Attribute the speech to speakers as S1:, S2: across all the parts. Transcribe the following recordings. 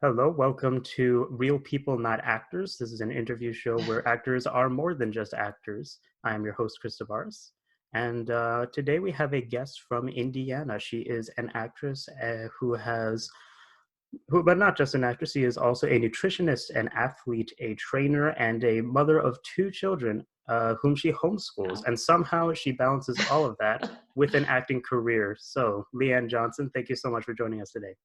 S1: Hello, welcome to Real People Not Actors. This is an interview show where actors are more than just actors. I am your host, Chris Tavares, and today we have a guest from Indiana. She is an actress but not just an actress, she is also a nutritionist, an athlete, a trainer, and a mother of two children whom she homeschools.
S2: Wow.
S1: And somehow she balances all of that with an acting career. So, Leanne Johnson, thank you so much for joining us today.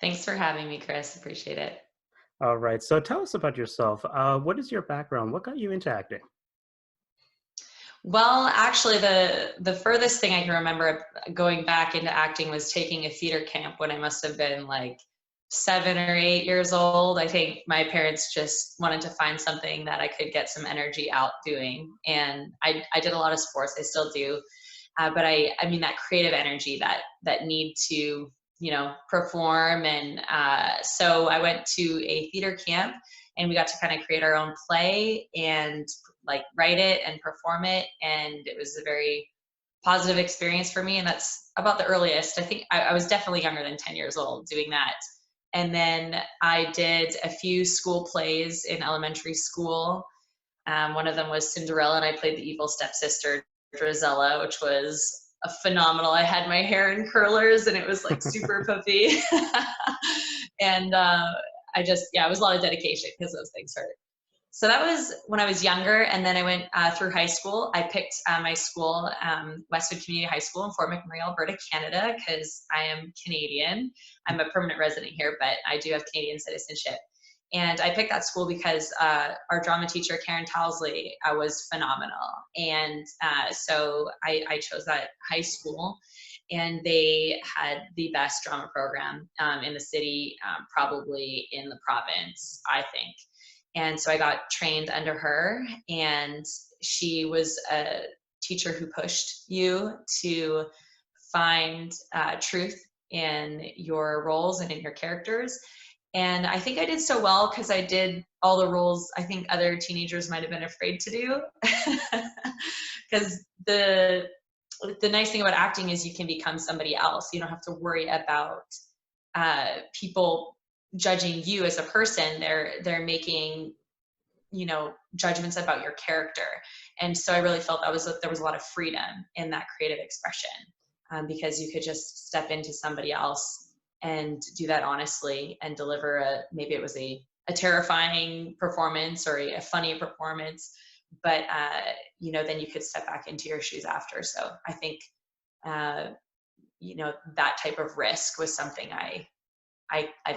S2: Thanks for having me, Chris. Appreciate it.
S1: All right. So tell us about yourself. What is your background? What got you into acting?
S2: Well, actually, the furthest thing I can remember going back into acting was taking a theater camp when I must have been like 7 or 8 years old. I think my parents just wanted to find something that I could get some energy out doing, and I did a lot of sports. I still do, but I mean that creative energy that need to perform, and so I went to a theater camp, and we got to kind of create our own play and like write it and perform it, and it was a very positive experience for me. And that's about the earliest. I think I was definitely younger than 10 years old doing that. And then I did a few school plays in elementary school. One of them was Cinderella, and I played the evil stepsister, Drizella, which was a phenomenal. I had my hair in curlers, and it was like super puffy. And yeah, it was a lot of dedication because those things hurt. So that was when I was younger, and then I went through high school. I picked my school, Westwood Community High School in Fort McMurray, Alberta, Canada, because I am Canadian. I'm a permanent resident here, but I do have Canadian citizenship. And I picked that school because our drama teacher, Karen Towsley, was phenomenal. And so I chose that high school, and they had the best drama program in the city, probably in the province, I think. And so I got trained under her, and she was a teacher who pushed you to find truth in your roles and in your characters. And I think I did so well because I did all the roles I think other teenagers might have been afraid to do. Because the nice thing about acting is you can become somebody else. You don't have to worry about people judging you as a person. They're making judgments about your character. And so I really felt there was a lot of freedom in that creative expression, because you could just step into somebody else and do that honestly and deliver maybe it was a terrifying performance or a funny performance, but then you could step back into your shoes after. So I think that type of risk was something I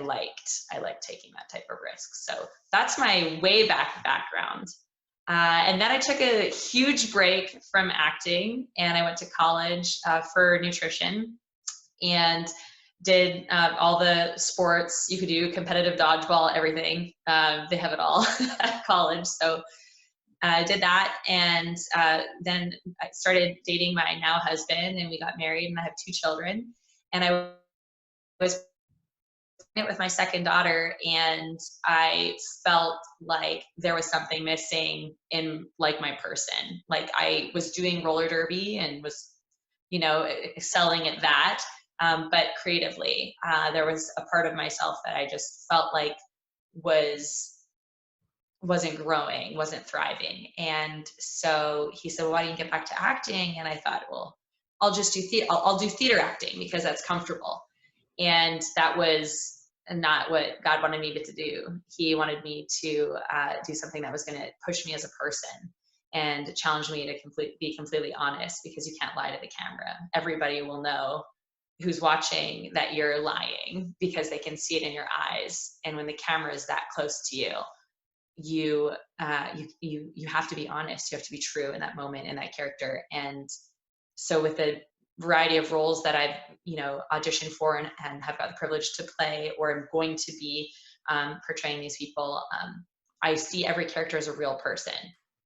S2: liked. I liked taking that type of risk. So that's my way back background. And then I took a huge break from acting, and I went to college for nutrition, and did all the sports you could do, competitive dodgeball, everything. They have it all at college. So I did that, and then I started dating my now husband, and we got married, and I have two children. And I was pregnant with my second daughter, and I felt like there was something missing in like my person. Like I was doing roller derby and was, excelling at that. But creatively, there was a part of myself that I just felt like wasn't growing, wasn't thriving. And so he said, well, why don't you get back to acting? And I thought, well, I'll just do I'll do theater acting because that's comfortable. And that was not what God wanted me to do. He wanted me to do something that was going to push me as a person and challenge me to be completely honest, because you can't lie to the camera. Everybody will know who's watching that you're lying because they can see it in your eyes. And when the camera is that close to you, you have to be honest. You have to be true in that moment, in that character. And so with the variety of roles that I've auditioned for and have got the privilege to play, or am going to be portraying these people, I see every character as a real person,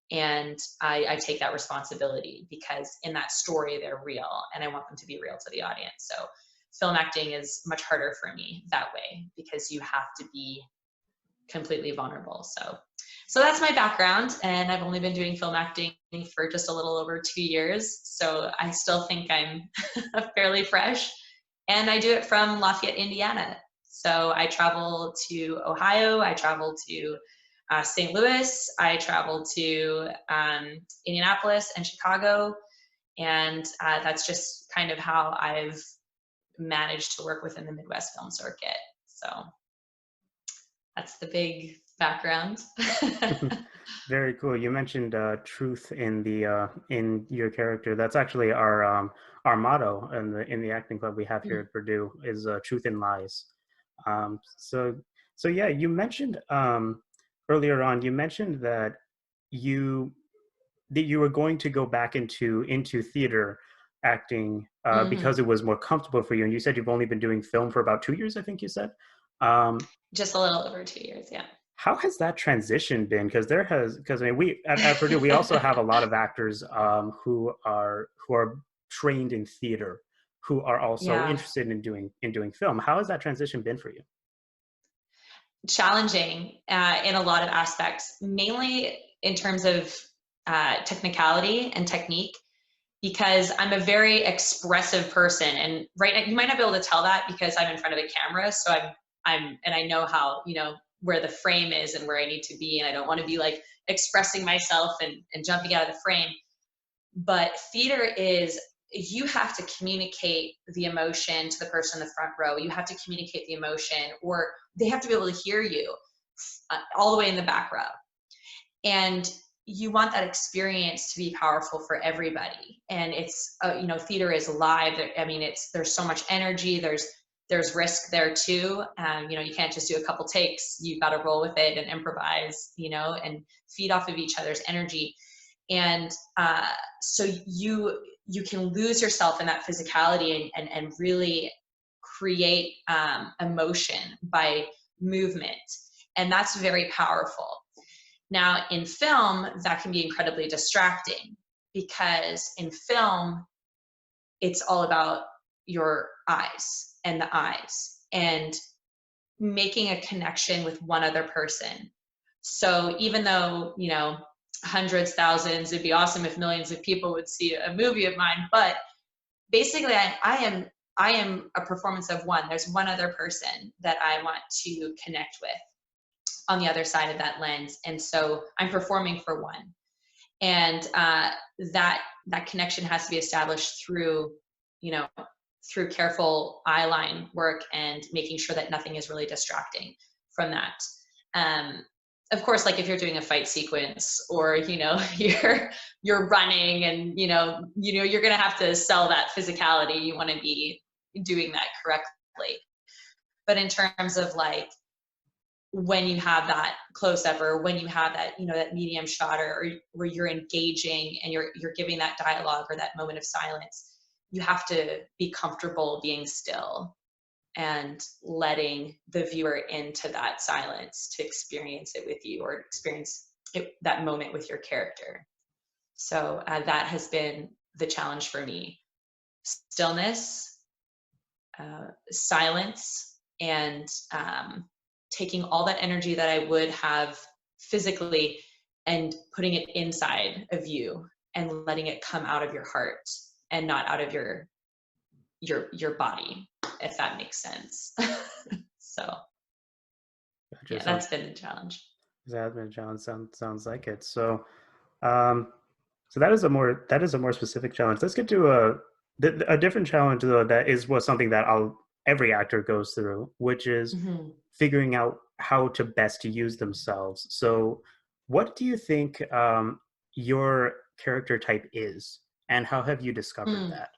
S2: and I take that responsibility because in that story they're real, and I want them to be real to the audience. So film acting is much harder for me that way because you have to be completely vulnerable. So that's my background, and I've only been doing film acting for just a little over 2 years. So I still think I'm fairly fresh, and I do it from Lafayette, Indiana. So I travel to Ohio, I travel to St. Louis, I travel to Indianapolis and Chicago, and that's just kind of how I've managed to work within the Midwest film circuit. So that's the big background.
S1: Very cool. You mentioned truth in the in your character. That's actually our motto in the acting club we have here at Purdue is truth in lies. So yeah, you mentioned earlier on. You mentioned you that you were going to go back into theater acting because
S2: Hmm.
S1: it was more comfortable for you. And you said you've only been doing film for about 2 years, I think you said. Um,
S2: Just a little over 2 years, yeah.
S1: how has that transition been? Because I mean, we at Purdue we also have a lot of actors who are trained in theater, who are also
S2: Yeah.
S1: interested in doing film. How has that transition been for you?
S2: Challenging in a lot of aspects, mainly in terms of technicality and technique, because I'm a very expressive person. And right now, you might not be able to tell that because I'm in front of a camera. So and I know how, where the frame is and where I need to be. And I don't want to be like expressing myself and jumping out of the frame. But theater is, you have to communicate the emotion to the person in the front row. You have to communicate the emotion, or they have to be able to hear you all the way in the back row. And you want that experience to be powerful for everybody. And it's theater is live. I mean, there's so much energy. There's risk there too. You can't just do a couple takes. You've got to roll with it and improvise, and feed off of each other's energy. And so you can lose yourself in that physicality and really create emotion by movement, and that's very powerful. Now in film, that can be incredibly distracting, because in film it's all about your eyes and the eyes and making a connection with one other person. So even though, hundreds, thousands, it'd be awesome if millions of people would see a movie of mine, but basically I am a performance of one. There's one other person that I want to connect with on the other side of that lens. And so I'm performing for one. And that connection has to be established through, you know, through careful eye line work and making sure that nothing is really distracting from that. Um, of course, like if you're doing a fight sequence, or you're running, and you're going to have to sell that physicality. You want to be doing that correctly. But in terms of like when you have that close up, or when you have that that medium shot, or where you're engaging and you're giving that dialogue or that moment of silence, you have to be comfortable being still and letting the viewer into that silence to experience it with you, or experience that moment with your character. So that has been the challenge for me: stillness, silence, and taking all that energy that I would have physically and putting it inside of you and letting it come out of your heart and not out of your body, if that makes sense. So
S1: Gotcha.
S2: yeah, that's been the challenge.
S1: Admin John sounds like it. Um, so that is a more specific challenge. Let's get to a different challenge though. Was something that every actor goes through, which is
S2: Mhm.
S1: figuring out how to best use themselves. So, what do you think your character type is, and how have you discovered
S2: Mm.
S1: that?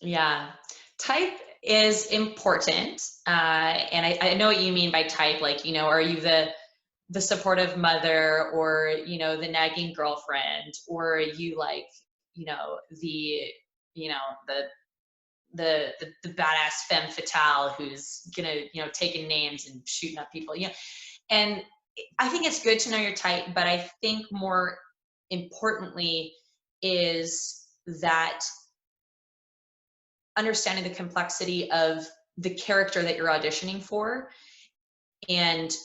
S2: Yeah. Type is important. And I know what you mean by type. Like, are you the supportive mother, or, the nagging girlfriend, or are you like, the, you know, the badass femme fatale who's gonna, taking names and shooting up people, and I think it's good to know your type, but I think more importantly is that understanding the complexity of the character that you're auditioning for, and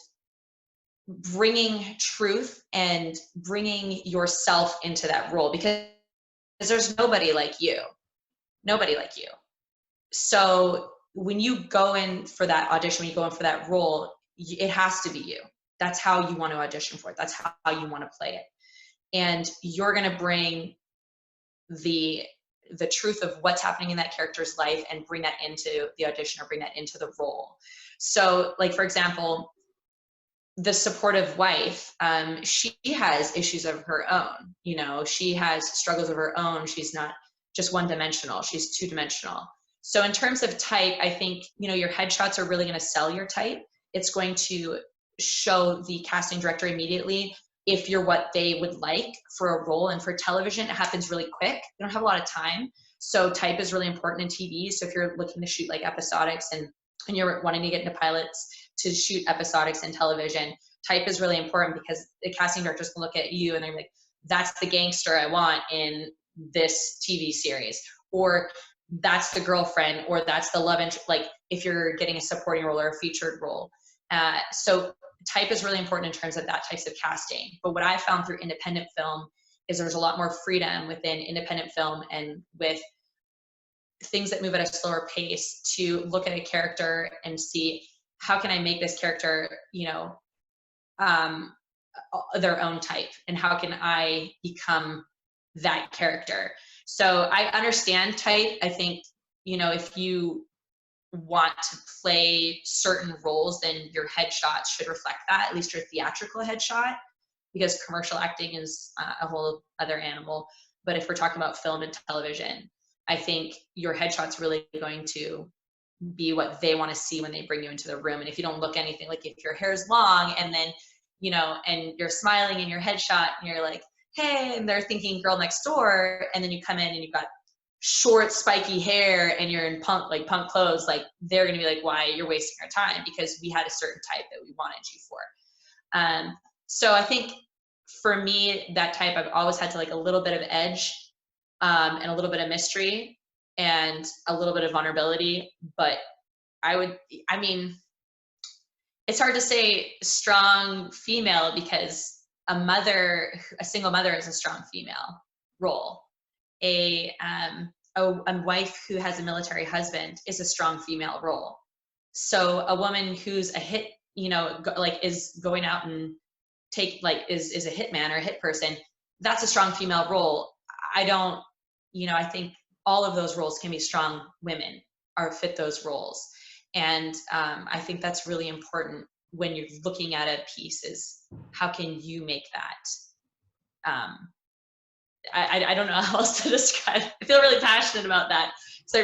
S2: bringing truth and bringing yourself into that role, because there's nobody like you. So when you go in for that audition, when you go in for that role, it has to be you. That's how you want to audition for it. That's how you want to play it. And you're going to bring the truth of what's happening in that character's life and bring that into the audition or bring that into the role. So like, for example, the supportive wife, she has issues of her own. You know, she has struggles of her own. She's not just one dimensional. She's two dimensional. So in terms of type, I think, you know, your headshots are really going to sell your type. It's going to show the casting director immediately if you're what they would like for a role. And for television, it happens really quick. They don't have a lot of time. So type is really important in TV. So if you're looking to shoot like episodics and you're wanting to get into pilots to shoot episodics in television, type is really important because the casting directors can look at you and they're like, that's the gangster I want in this TV series, or that's the girlfriend, or that's the love interest, like if you're getting a supporting role or a featured role. So type is really important in terms of that types of casting. But what I found through independent film is there's a lot more freedom within independent film and with things that move at a slower pace to look at a character and see how can I make this character, you know, their own type, and how can I become that character. So I understand type. I think, you know, if you want to play certain roles, then your headshots should reflect that, at least your theatrical headshot, because commercial acting is a whole other animal. But if we're talking about film and television, I think your headshot's really going to be what they want to see when they bring you into the room. And if you don't look anything, like if your hair is long and then, you know, and you're smiling in your headshot and you're like, hey, and they're thinking girl next door, and then you come in and you've got short spiky hair and you're in punk clothes, like they're going to be like, why, you're wasting our time, because we had a certain type that we wanted you for. So I think for me, that type, I've always had to like a little bit of edge, and a little bit of mystery and a little bit of vulnerability. But I mean, it's hard to say strong female, because a single mother is a strong female role. A wife who has a military husband is a strong female role. So a woman who's a hit, you know, is going out and is a hitman or a hit person, that's a strong female role. I think all of those roles can be strong women or fit those roles. And I think that's really important when you're looking at a piece, is how can you make that? I don't know how else to describe it. I feel really passionate about that. So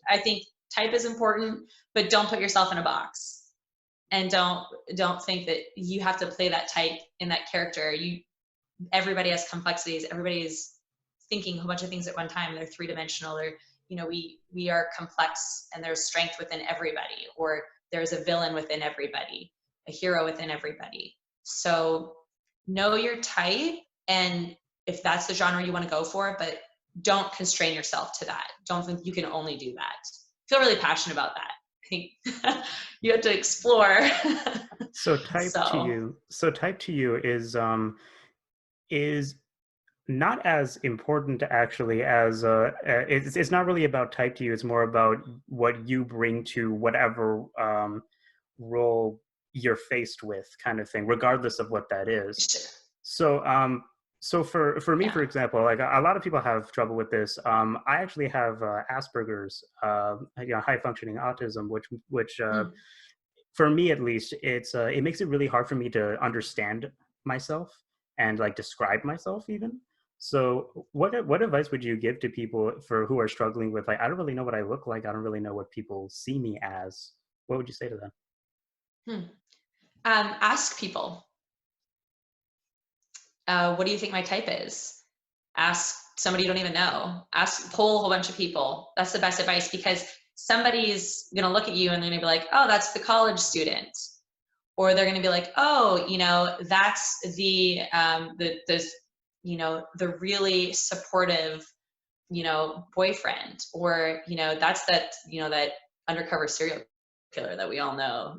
S2: I think type is important, but don't put yourself in a box. And don't think that you have to play that type in that character. Everybody has complexities. Everybody's thinking a whole bunch of things at one time. They're three-dimensional. We are complex, and there's strength within everybody, or there's a villain within everybody, a hero within everybody. So know your type, and if that's the genre you want to go for, but don't constrain yourself to that. Don't think you can only do that. I feel really passionate about that. I think you have to explore.
S1: So type to you is not as important actually as it's not really about type to you. It's more about what you bring to whatever role you're faced with, kind of thing, regardless of what that is. So for me,
S2: Yeah.
S1: for example, like a lot of people have trouble with this. I actually have Asperger's, high functioning autism, which for me at least, it makes it really hard for me to understand myself and like describe myself even. So what advice would you give to people who are struggling with, like, I don't really know what I look like, I don't really know what people see me as? What would you say to them?
S2: Ask people, what do you think my type is? Ask somebody you don't even know. Poll a whole bunch of people. That's the best advice, because somebody's going to look at you and they're going to be like, oh, that's the college student. Or they're going to be like, oh, that's the really supportive, boyfriend, or, that's that undercover serial killer that we all know,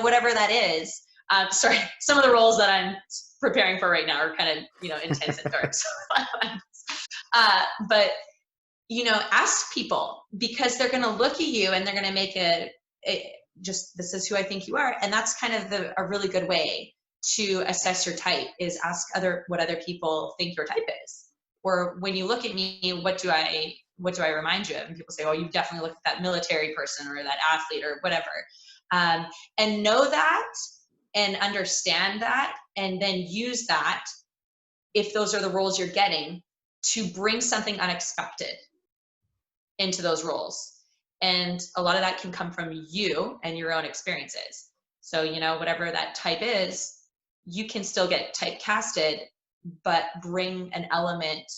S2: whatever that is. Sorry, some of the roles that I'm preparing for right now are kind of, intense and dark. So, but ask people, because they're going to look at you and they're going to make just, this is who I think you are. And that's kind of a really good way to assess your type, is ask what other people think your type is. Or when you look at me, what do I remind you of? And people say, oh, you definitely look at that military person or that athlete or whatever. And know that and understand that, and then use that, if those are the roles you're getting, to bring something unexpected into those roles. And a lot of that can come from you and your own experiences. So, whatever that type is, you can still get typecasted, but bring an element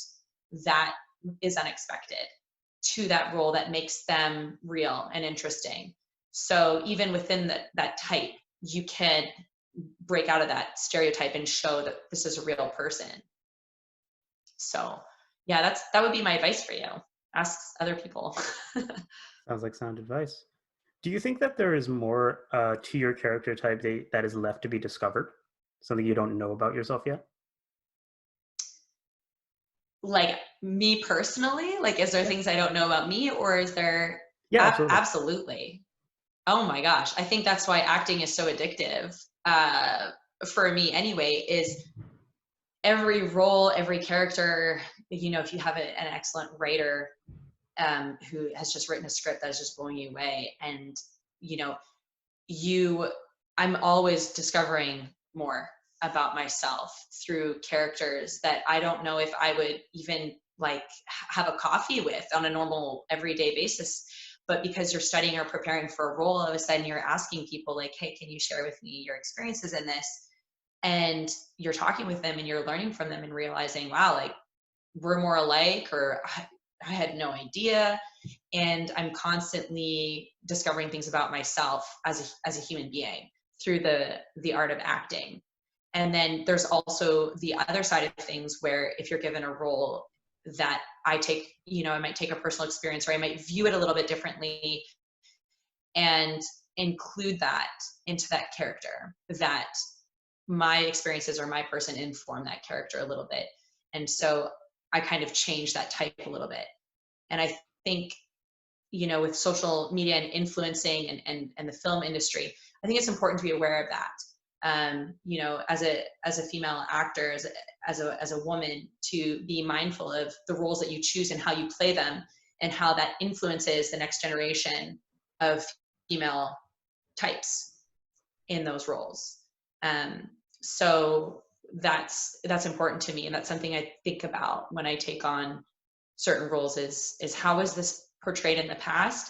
S2: that is unexpected to that role that makes them real and interesting. So even within that type, you can break out of that stereotype and show that this is a real person. So yeah, that would be my advice for you. Ask other people.
S1: Sounds like sound advice. Do you think that there is more to your character type that is left to be discovered? Something you don't know about yourself yet?
S2: Like me personally, like, is there
S1: Yeah.
S2: things I don't know about me, or is there?
S1: Yeah, absolutely.
S2: Absolutely. Oh my gosh. I think that's why acting is so addictive, for me anyway, is every role, every character, if you have an excellent writer, who has just written a script that is just blowing you away, and you know I'm always discovering more about myself through characters that I don't know if I would even like have a coffee with on a normal everyday basis. But because you're studying or preparing for a role, all of a sudden you're asking people like, hey, can you share with me your experiences in this? And you're talking with them and you're learning from them and realizing, wow, like we're more alike, or I had no idea. And I'm constantly discovering things about myself as a human being through the art of acting. And then there's also the other side of things, where if you're given a role that I might take a personal experience, or I might view it a little bit differently and include that into that character, that my experiences or my person inform that character a little bit. And so I kind of change that type a little bit. And I think, with social media and influencing and the film industry, I think it's important to be aware of that. As a female actor, as a woman, to be mindful of the roles that you choose and how you play them, and how that influences the next generation of female types in those roles. So that's important to me, and that's something I think about when I take on certain roles, is how was this portrayed in the past,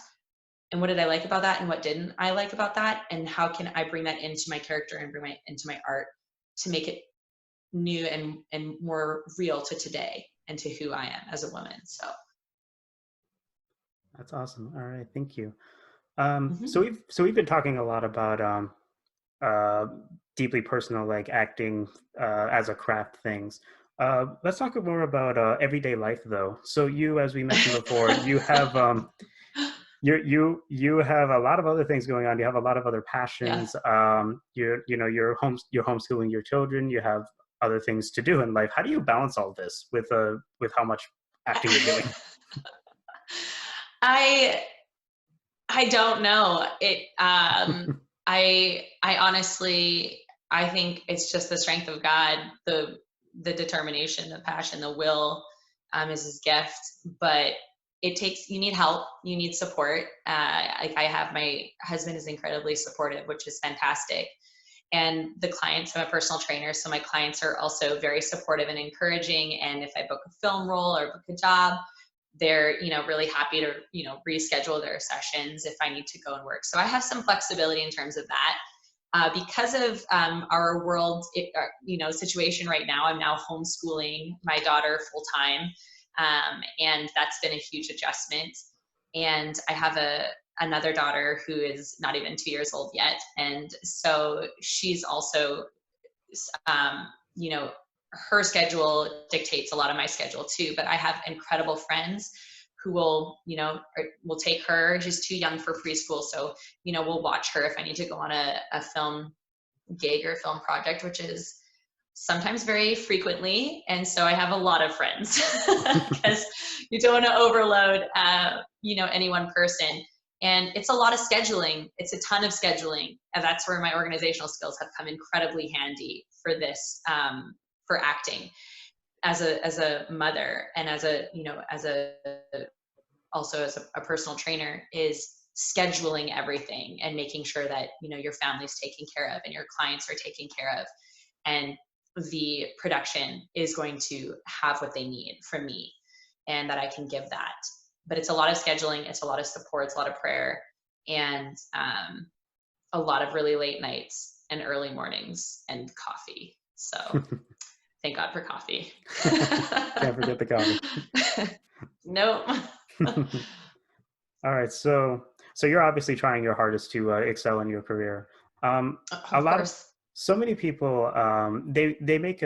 S2: and what did I like about that, and what didn't I like about that, and how can I bring that into my character and bring into my art to make it new and more real to today and to who I am as a woman. So
S1: That's awesome. All right, thank you.
S2: mhm.
S1: So we've been talking a lot about uh, deeply personal, like acting as a craft things. Let's talk more about everyday life, though. So you, as we mentioned before, you have you have a lot of other things going on. You have a lot of other
S2: Yeah.
S1: passions. You're homeschooling your children. You have other things to do in life. How do you balance all this with how much acting you're doing?
S2: I I don't know. I honestly, I think it's just the strength of God, the determination, the passion, the will, is His gift. But you need help, you need support. Like, I have my husband is incredibly supportive, which is fantastic. And the clients, I'm a personal trainer, so my clients are also very supportive and encouraging. And if I book a film role or book a job, they're really happy to reschedule their sessions if I need to go and work. So I have some flexibility in terms of that. Because of our world situation right now, I'm now homeschooling my daughter full time, and that's been a huge adjustment. And I have another daughter who is not even 2 years old yet, and so she's also um, you know, her schedule dictates a lot of my schedule too. But I have incredible friends who will take her. She's too young for preschool, so we'll watch her if I need to go on a film gig or film project, which is sometimes very frequently. And so I have a lot of friends because you don't want to overload, any one person. And it's a lot of scheduling. It's a ton of scheduling. And that's where my organizational skills have come incredibly handy for this, for acting as a mother and also as a personal trainer, is scheduling everything and making sure that, your family's taken care of and your clients are taken care of. And the production is going to have what they need from me and that I can give that. But it's a lot of scheduling, it's a lot of support, it's a lot of prayer, and a lot of really late nights and early mornings and coffee. So thank God for coffee.
S1: Can't forget the coffee.
S2: Nope.
S1: All right, so you're obviously trying your hardest to excel in your career. A
S2: Of
S1: lot of
S2: course.
S1: so many people they make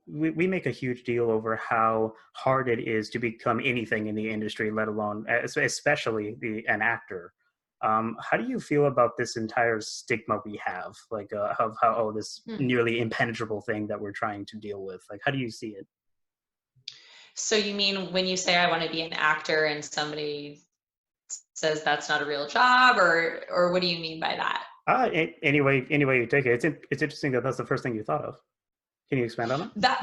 S1: we make a huge deal over how hard it is to become anything in the industry, let alone especially an actor. How do you feel about this entire stigma we have, like of how this
S2: Hmm.
S1: nearly impenetrable thing that we're trying to deal with? Like, how do you see it?
S2: So you mean when you say I want to be an actor and somebody says that's not a real job, or what do you mean by that?
S1: Anyway you take it. It's interesting that that's the first thing you thought of. Can you expand on that?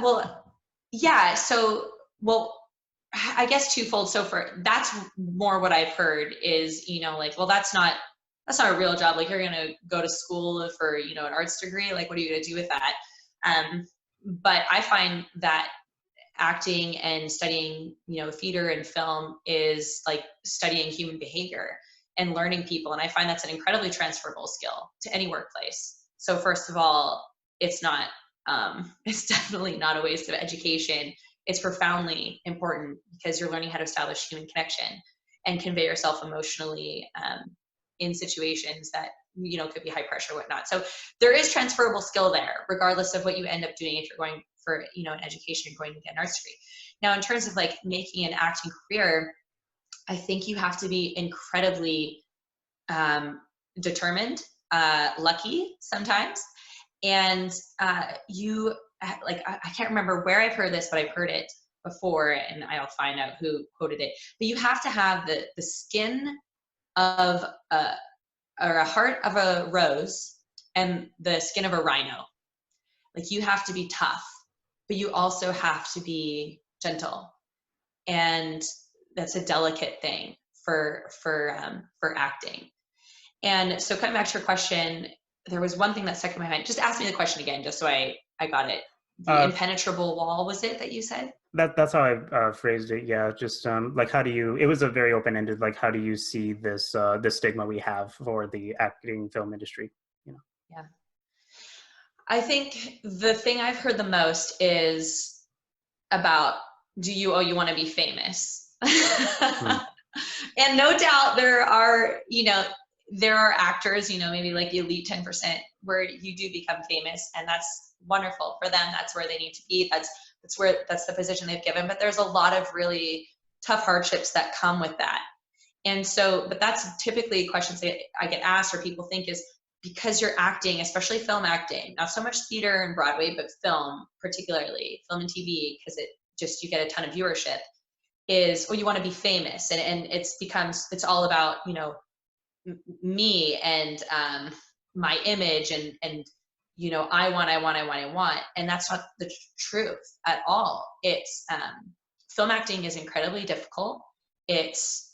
S2: Yeah. So, well, I guess twofold. So that's more what I've heard is, like, well, that's not a real job. Like, you're going to go to school for, an arts degree. Like, what are you going to do with that? But I find that acting and studying, theater and film is like studying human behavior and learning people. And I find that's an incredibly transferable skill to any workplace. So first of all, it's not, it's definitely not a waste of education. It's profoundly important because you're learning how to establish human connection and convey yourself emotionally, in situations that, could be high pressure, whatnot. So there is transferable skill there, regardless of what you end up doing. If you're going for, an education, you're going to get an arts degree. Now, in terms of like making an acting career, I think you have to be incredibly, determined, lucky sometimes. And you, like, I can't remember where I've heard this, but I've heard it before, and I'll find out who quoted it. But you have to have the skin of or a heart of a rose and the skin of a rhino. Like, you have to be tough, but you also have to be gentle, and that's a delicate thing for acting. And so, coming back to your question, there was one thing that stuck in my mind. Just ask me the question again, just so I got it. The
S1: Uh,
S2: impenetrable wall, was it that you said?
S1: that's how I phrased it. Yeah, just like how do you? It was a very open ended. Like, how do you see this stigma we have for the acting film industry? You know.
S2: Yeah. I think the thing I've heard the most is about, do you want to be famous?
S1: Hmm.
S2: And no doubt there are actors, maybe like the elite 10% where you do become famous, and that's wonderful for them. That's where they need to be. That's the position they've given. But there's a lot of really tough hardships that come with that. And so, but that's typically questions that I get asked or people think is, because you're acting, especially film acting, not so much theater and Broadway, but film, particularly film and TV, because you get a ton of viewership, is, well, you want to be famous. And it's all about, me and, my image and, I want. And that's not the truth at all. It's, film acting is incredibly difficult. It's,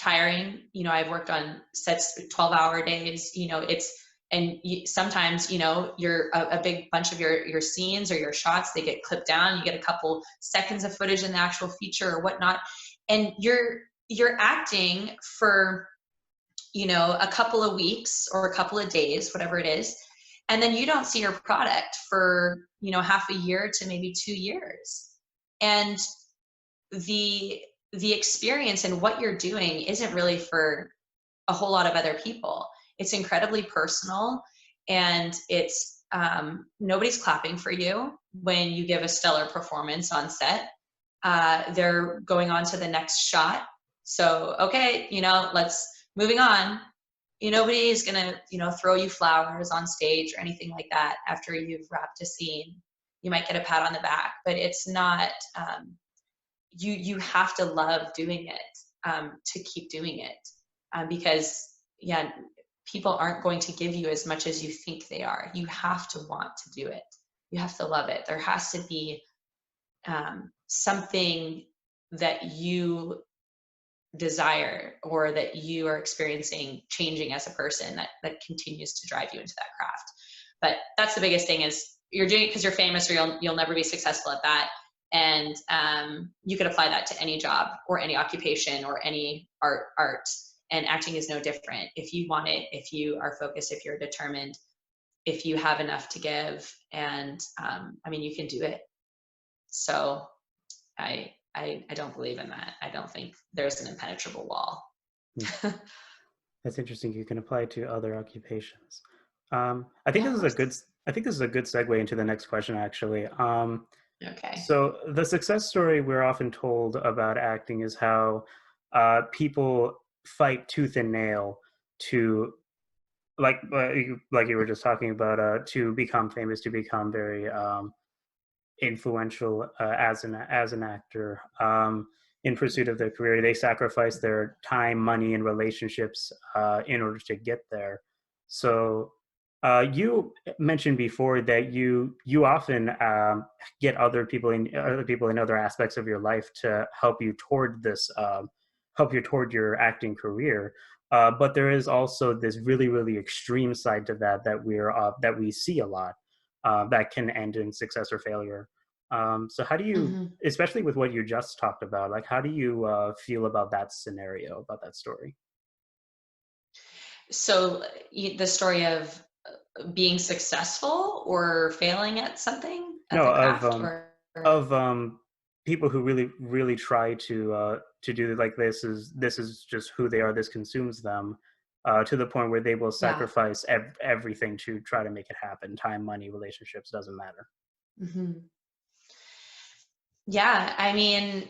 S2: tiring. I've worked on sets 12-hour days, sometimes, you're a big bunch of your scenes or your shots, they get clipped down. You get a couple seconds of footage in the actual feature or whatnot. And you're acting for, a couple of weeks or a couple of days, whatever it is. And then you don't see your product for, half a year to maybe 2 years. And the experience and what you're doing isn't really for a whole lot of other people. It's incredibly personal, and it's, nobody's clapping for you when you give a stellar performance on set. They're going on to the next shot. So, okay, let's moving on. Nobody is gonna, throw you flowers on stage or anything like that after you've wrapped a scene. You might get a pat on the back, but it's not, you have to love doing it, to keep doing it, because yeah, people aren't going to give you as much as you think they are. You have to want to do it. You have to love it. There has to be, something that you desire or that you are experiencing changing as a person that continues to drive you into that craft. But that's the biggest thing, is you're doing it because you're famous, or you'll never be successful at that. And you could apply that to any job or any occupation or any art, and acting is no different. If you want it, if you are focused, if you're determined, if you have enough to give, and I mean, you can do it. So I don't believe in that. I don't think there's an impenetrable wall.
S1: Hmm. That's interesting. You can apply it to other occupations. I think
S2: Yeah, of
S1: this is a
S2: course.
S1: good. I think this is a good segue into the next question, actually.
S2: Okay.
S1: So the success story we're often told about acting is how people fight tooth and nail to, like you were just talking about, to become famous, to become very influential as an actor. In pursuit of their career, they sacrifice their time, money, and relationships in order to get there. So you mentioned before that you often get other people in other aspects of your life to help you toward your acting career. But there is also this really extreme side to that we see a lot, that can end in success or failure. So how do you,
S2: Mhm.
S1: especially with what you just talked about, like how do you feel about that scenario, about that story?
S2: So the story of being successful or failing at something at
S1: No,
S2: the craft, or
S1: of people who really try to do like this is just who they are. This consumes them to the point where they will
S2: yeah.
S1: sacrifice everything to try to make it happen. Time, money, relationships, doesn't matter.
S2: Hmm. Yeah, I mean,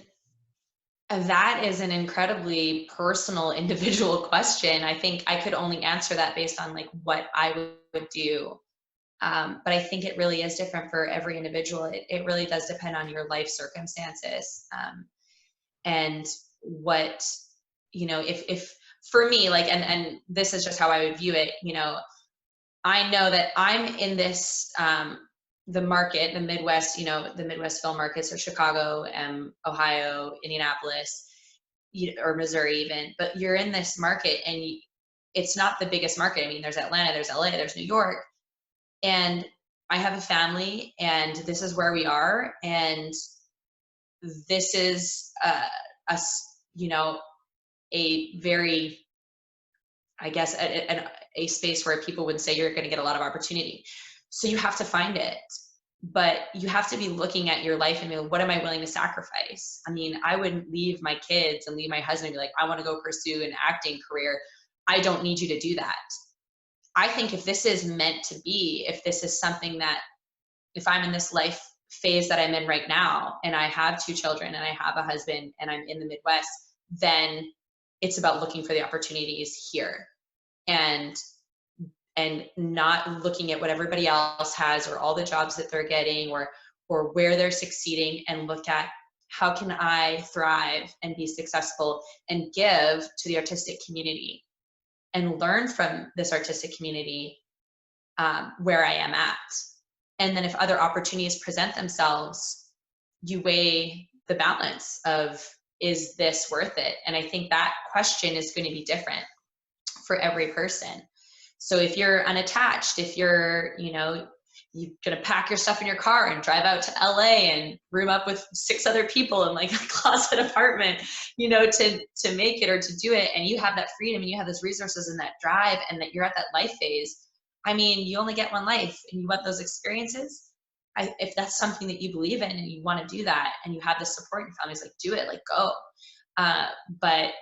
S2: that is an incredibly personal, individual question. I think I could only answer that based on like what I would do. But I think it really is different for every individual. It really does depend on your life circumstances, and what, if for me, like, and this is just how I would view it. I know that I'm in this, the market, the Midwest, the Midwest film markets, or Chicago, Ohio, Indianapolis, or Missouri even. But you're in this market, and it's not the biggest market. I mean, there's Atlanta, there's LA, there's New York, and I have a family, and this is where we are, and this is you know, a very, I guess, a space where people would say you're going to get a lot of opportunity. So you have to find it, but you have to be looking at your life and be like, what am I willing to sacrifice? I mean, I wouldn't leave my kids and leave my husband and be like, I want to go pursue an acting career. I don't need you to do that. I think if this is meant to be, if this is something that, if I'm in this life phase that I'm in right now, and I have two children and I have a husband and I'm in the Midwest, then it's about looking for the opportunities here, and not looking at what everybody else has, or all the jobs that they're getting, or where they're succeeding, and look at how can I thrive and be successful and give to the artistic community and learn from this artistic community, where I am at. And then if other opportunities present themselves, you weigh the balance of, is this worth it? And I think that question is going to be different for every person. So if you're unattached, if you're going to pack your stuff in your car and drive out to LA and room up with 6 other people in like a closet apartment, to make it or to do it, and you have that freedom and you have those resources and that drive, and that you're at that life phase. I mean, you only get one life, and you want those experiences. If that's something that you believe in and you want to do that, and you have the support, your family's like, do it, like go. But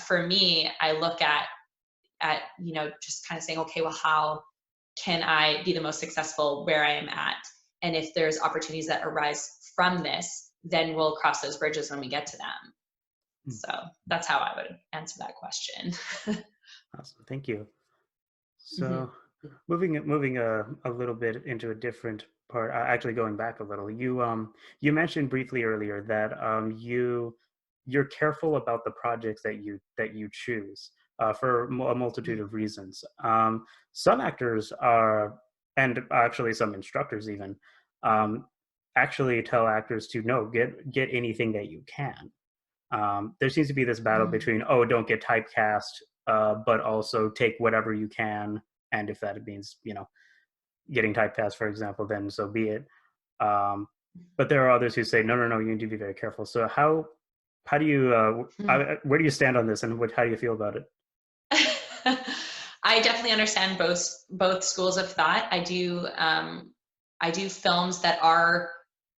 S2: for me, I look at just kind of saying, okay, well, how can I be the most successful where I am at? And if there's opportunities that arise from this, then we'll cross those bridges when we get to them.
S1: Hmm.
S2: So that's how I would answer that question.
S1: Awesome, thank you.
S2: Hmm.
S1: So Moving a little bit into a different part, actually going back a little, you mentioned briefly earlier that you're careful about the projects that you choose for a multitude of reasons. Some actors are, and actually some instructors even, um, actually tell actors to no, get anything that you can. There seems to be this battle
S2: Mm.
S1: between, oh, don't get typecast, but also take whatever you can, and if that means, getting typecast, for example, then so be it. Um, but there are others who say, no, no, no, you need to be very careful. So how do you where do you stand on this, and how do you feel about it?
S2: I definitely understand both schools of thought. I do films that are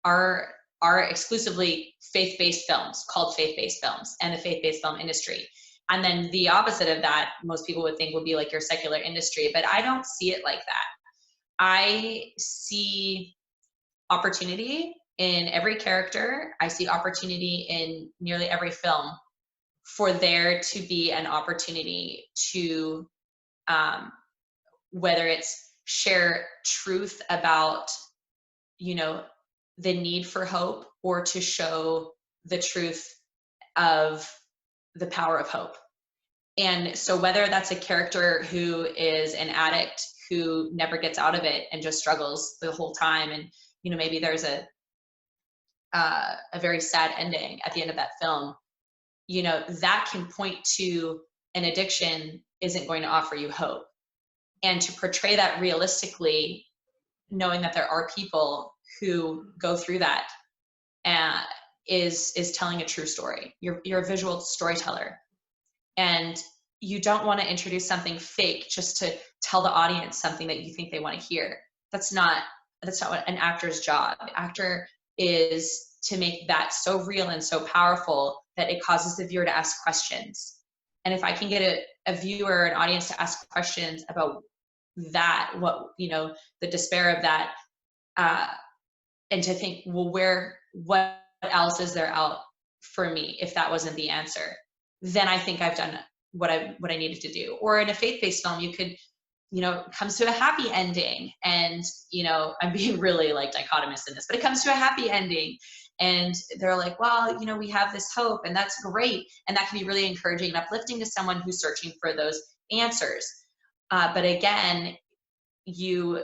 S2: are exclusively faith-based films, called faith-based films, and the faith-based film industry. And then the opposite of that, most people would think would be like your secular industry, but I don't see it like that. I see opportunity in every character. I see opportunity in nearly every film for there to be an opportunity to um, whether it's share truth about you know the need for hope or to show the truth of the power of hope. And so whether that's a character who is an addict who never gets out of it and just struggles the whole time, and maybe there's a very sad ending at the end of that film, that can point to an addiction isn't going to offer you hope. And to portray that realistically, knowing that there are people who go through that, uh, is telling a true story. You're a visual storyteller, and you don't want to introduce something fake just to tell the audience something that you think they want to hear. That's not what an actor's job. The actor is to make that so real and so powerful that it causes the viewer to ask questions. And if I can get a viewer, an audience to ask questions about that, the despair of that, uh, and to think, well, what else is there out for me if that wasn't the answer? Then I think I've done what I needed to do. Or in a faith-based film, you could, comes to a happy ending, and I'm being really like dichotomous in this, but it comes to a happy ending, and they're like, well, we have this hope, and that's great, and that can be really encouraging and uplifting to someone who's searching for those answers. But again, you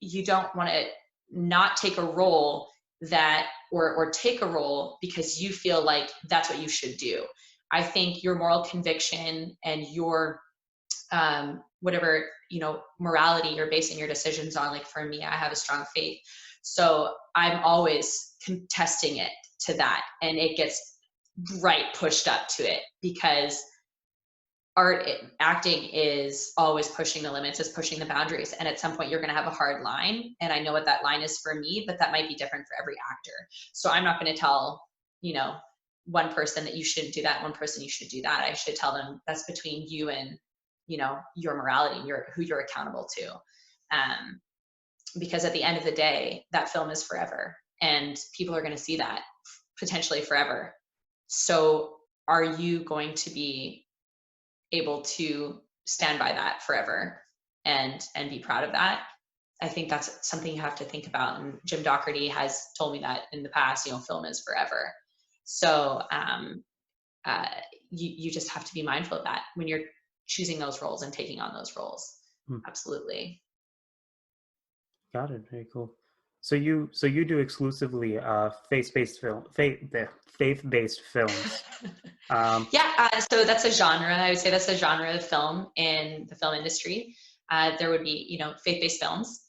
S2: you don't want to not take a role that or take a role because you feel like that's what you should do. I think your moral conviction and your whatever morality you're basing your decisions on. Like for me, I have a strong faith, so I'm always contesting it to that, and it gets right pushed up to it because acting is always pushing the limits, is pushing the boundaries, and at some point you're going to have a hard line, and I know what that line is for me, but that might be different for every actor. So I'm not going to tell you know one person that you shouldn't do that, one person you should do that. I should tell them that's between you and your morality and who you're accountable to, um, because at the end of the day that film is forever, and people are going to see that potentially forever. So are you going to be able to stand by that forever and be proud of that? I think that's something you have to think about. And Jim Doherty has told me that in the past. Film is forever. So uh, you just have to be mindful of that when you're choosing those roles and taking on those roles.
S1: Hmm,
S2: Absolutely.
S1: got it. Very cool. So you do exclusively faith-based films. Um,
S2: Yeah, so that's a genre. I would say that's a genre of film in the film industry. There would be, faith-based films.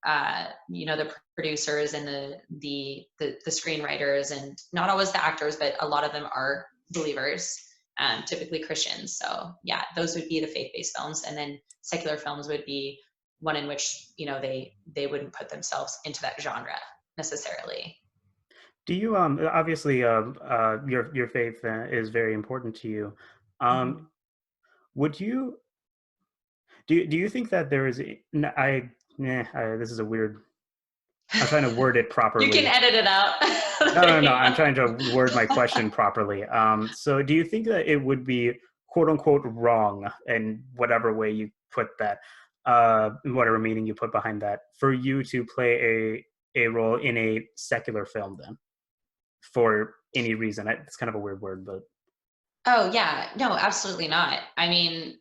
S2: The producers and the screenwriters, and not always the actors, but a lot of them are believers, typically Christians. So yeah, those would be the faith-based films, and then secular films would be one in which they wouldn't put themselves into that genre necessarily.
S1: do you obviously your faith is very important to you. Um,
S2: Mhm.
S1: would you do you think that there is this is a weird. I'm trying to word it
S2: You can
S1: properly.
S2: edit it out.
S1: No, no, no.
S2: There you
S1: I'm trying to
S2: go.
S1: word my question properly. So, do you think that it would be quote unquote wrong in whatever way you put that, whatever meaning you put behind that, for you to play a role in a secular film then, for any reason? It's kind of a weird word, but
S2: Oh yeah, no, absolutely not. I mean,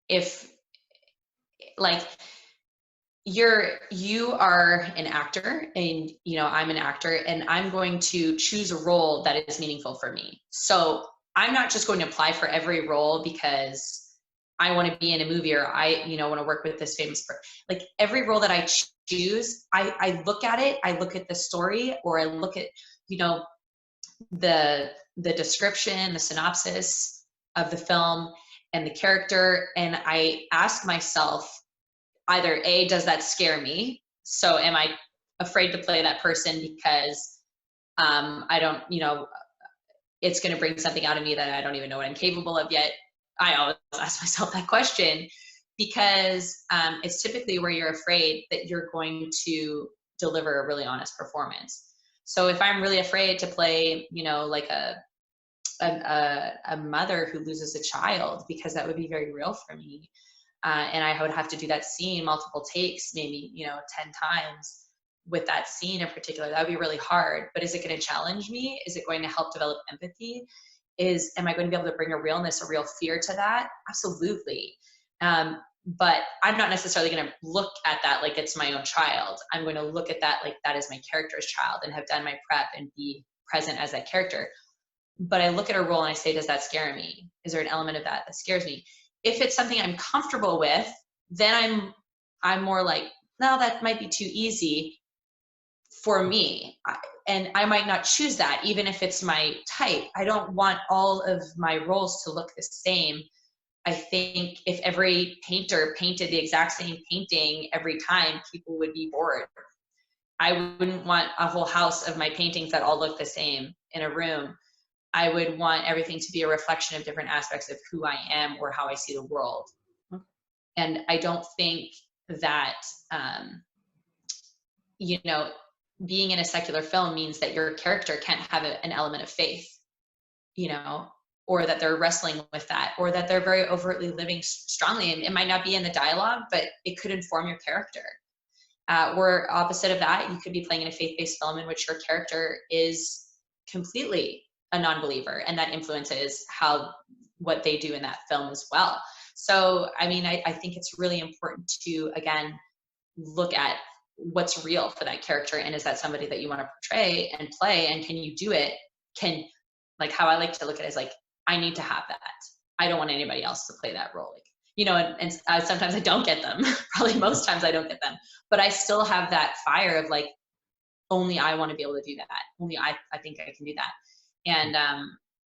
S2: if like you are an actor and I'm an actor and I'm going to choose a role that is meaningful for me. So I'm not just going to apply for every role because I want to be in a movie or I want to work with this famous person. Like every role that I choose, I look at it, I look at the story, or I look at you know the description, the synopsis of the film and the character, and I ask myself, either A, does that scare me? So am I afraid to play that person because I don't, it's going to bring something out of me that I don't even know what I'm capable of yet? I always ask myself that question because it's typically where you're afraid that you're going to deliver a really honest performance. So if I'm really afraid to play, like a mother who loses a child, because that would be very real for me, and I would have to do that scene multiple takes, maybe 10 times with that scene in particular. That would be really hard. But is it going to challenge me? Is it going to help develop empathy? Am I going to be able to bring a realness, a real fear to that? Absolutely. But I'm not necessarily going to look at that like it's my own child. I'm going to look at that like that is my character's child and have done my prep and be present as that character. But I look at a role and I say, does that scare me? Is there an element of that that scares me? If it's something I'm comfortable with, then I'm more like, no, that might be too easy for me. And I might not choose that, even if it's my type. I don't want all of my roles to look the same. I think if every painter painted the exact same painting every time, people would be bored. I wouldn't want a whole house of my paintings that all look the same in a room. I would want everything to be a reflection of different aspects of who I am or how I see the world. And I don't think that, you know, being in a secular film means that your character can't have an element of faith, or that they're wrestling with that, or that they're very overtly living strongly. And it might not be in the dialogue, but it could inform your character. Or opposite of that, you could be playing in a faith-based film in which your character is completely a non-believer, and that influences what they do in that film as well. So, I mean, I think it's really important to, again, look at what's real for that character, and is that somebody that you want to portray and play, and can you do it? Like how I like to look at it is like, I need to have that. I don't want anybody else to play that role. And sometimes I don't get them. Probably most times I don't get them, but I still have that fire of like, only I want to be able to do that. Only I think I can do that.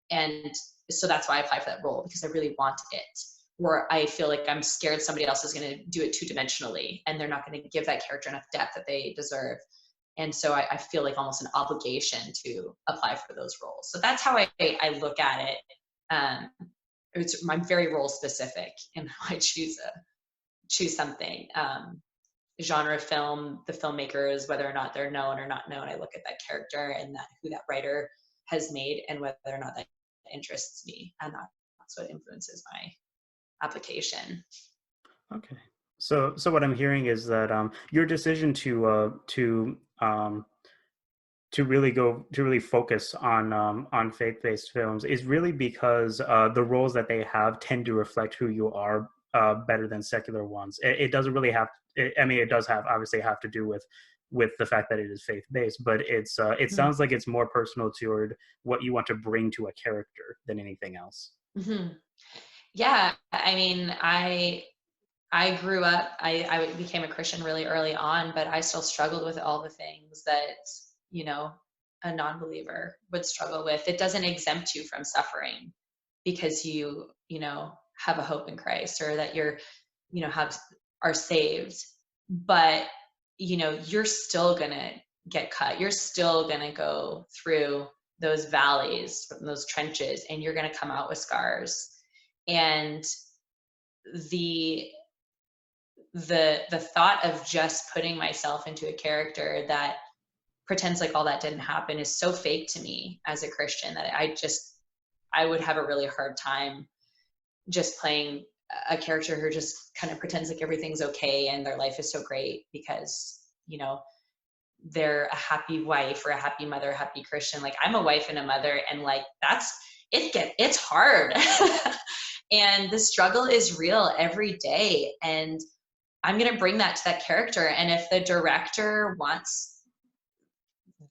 S2: And so that's why I apply for that role, because I really want it. Or I feel like I'm scared somebody else is going to do it two-dimensionally and they're not going to give that character enough depth that they deserve. And so I feel like almost an obligation to apply for those roles. So that's how I look at it. I'm very role specific in how I choose something. Genre of film, the filmmakers, whether or not they're known or not known, I look at that character and who that writer has made and whether or not that interests me, and that's what influences my application.
S1: okay. So what I'm hearing is that your decision to really focus on faith-based films is really because the roles that they have tend to reflect who you are better than secular ones. It doesn't really have. I mean, it does obviously have to do with the fact that it is faith-based, but it sounds like it's more personal toward what you want to bring to a character than anything else.
S2: Mm-hmm. Yeah, I mean, I grew up, I became a Christian really early on, but I still struggled with all the things that, a non-believer would struggle with. It doesn't exempt you from suffering because you have a hope in Christ, or that are saved. But, you're still going to get cut. You're still going to go through those valleys, those trenches, and you're going to come out with scars. And the thought of just putting myself into a character that pretends like all that didn't happen is so fake to me as a Christian that I would have a really hard time just playing a character who just kind of pretends like everything's okay and their life is so great because, you know, they're a happy wife or a happy mother, a happy Christian. Like I'm a wife and a mother, and like it's hard. And the struggle is real every day. And I'm going to bring that to that character. And if the director wants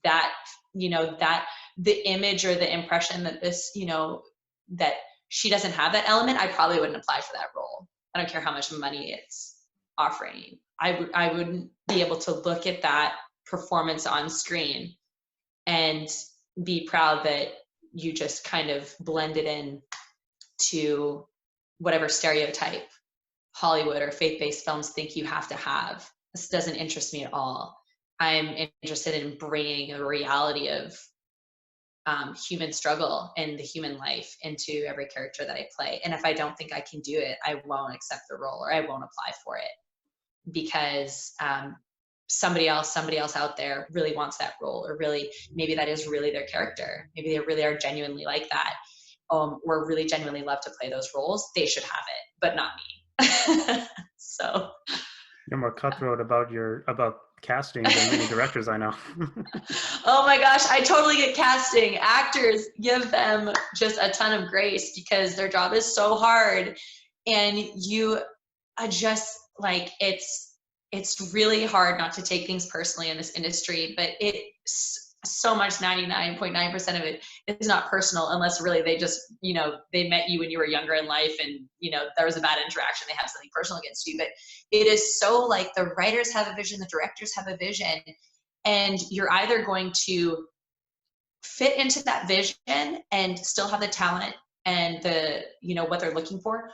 S2: that, you know, that the image or the impression that this, you know, that she doesn't have that element, I probably wouldn't apply for that role. I don't care how much money it's offering. I wouldn't be able to look at that performance on screen and be proud that you just kind of blended in to whatever stereotype Hollywood or faith-based films think you have to have. This doesn't interest me at all. I'm interested in bringing a reality of human struggle and the human life into every character that I play. And if I don't think I can do it, I won't accept the role or I won't apply for it because somebody else out there really wants that role, or really maybe that is really their character. Maybe they really are genuinely like that, or really genuinely love to play those roles. They should have it, but not me. So
S1: You're more cutthroat about casting than many directors I know.
S2: oh my gosh, I totally get casting. Actors, give them just a ton of grace because their job is so hard. And you adjust, like it's really hard not to take things personally in this industry, but it's so much 99.9% of it is not personal unless really they just, you know, they met you when you were younger in life and, you know, there was a bad interaction, they have something personal against you. But it is so like the writers have a vision, the directors have a vision, and you're either going to fit into that vision and still have the talent and the, you know, what they're looking for,